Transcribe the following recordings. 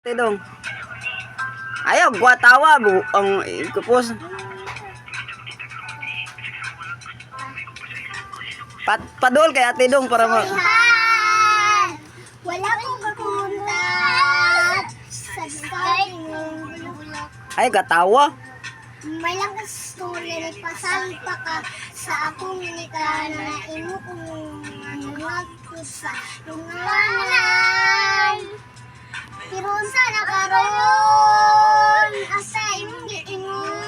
Tidong. Ayaw, gua tawa bu ang kupos. Padol kay Ate Dong para mo. Wala akong kapunta sa starting ng bulak. Ay gatawa. May lang ka story ni pasalpa ka sa akong minika na imo kong nangagpud sa lunganan. Pero unsa na karon asa imong giingon.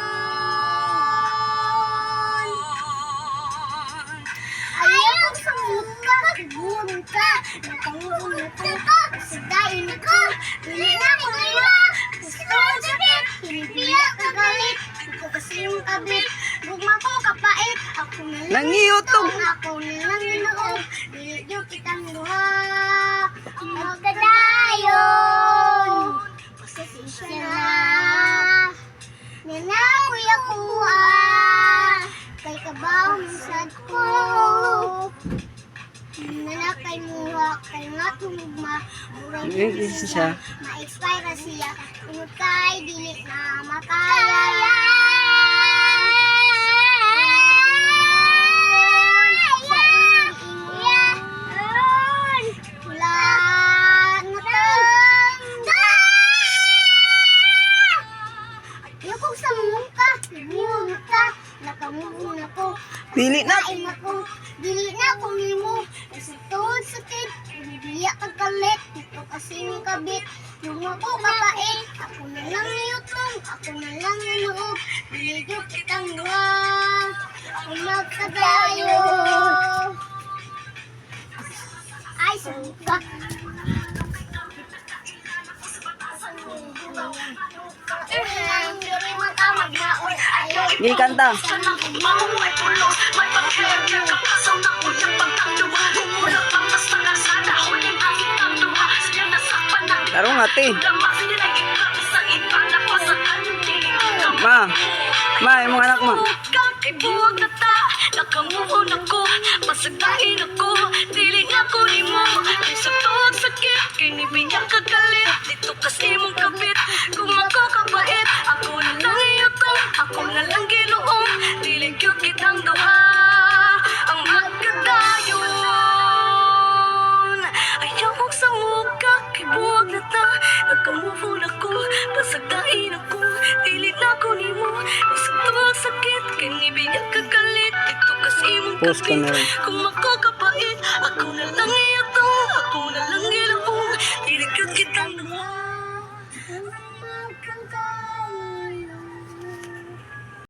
Ayaw sa muka, buwan ka, nakangunan ka, sadayin ka, dili na ko nila, gusto ko sakit, hinipiya ka galit, ito kasi yung kabit, gugma ko kapait, ako na lang Nangiyotog. ako na lang inuog, dili yung kitang luha, magkadayon, pasasisya na, nanakoy ako kay kabaw sad ko. Nanakay muha, kay nga tumugma, murag Isa siya. ma-expire siya, tungod kay dili na makaya. Nakamuna ko, Dili na. kain ako, dili na ako nimo. Kasi tuod sakit, bibiya kag kalit, ito kasi yung kabit. Yung ako kapait, ako na lang niyutong, ako na lang nanuog, biligyo kitang luha, kung magkadayo. Ay, suka. Gi kanta. Tarong ate. Ma, imong anak mo. Ibuwag na ta, nakamuhon ako, pasagain ako, dili nga ko ni mo. Isang tuwag sakit, kinibigyan ka galit, dito kasi mong kabit, kung ako kapait, ako na lang iyotong, ako na lang giluong, dili gyud kitang duha, ang magkadayon. Ayaw kong sa muka, ibuwag na ta, nakamuhon ako, pasagain ako, dili na ko ni mo. Isang tuwag sakit, kinibigyan ka galit, dito kasi mong Post ka na kabit, rin. kung ako kapait, ako na lang iyotong, ako na lang giluong, dili gyud kitang duha.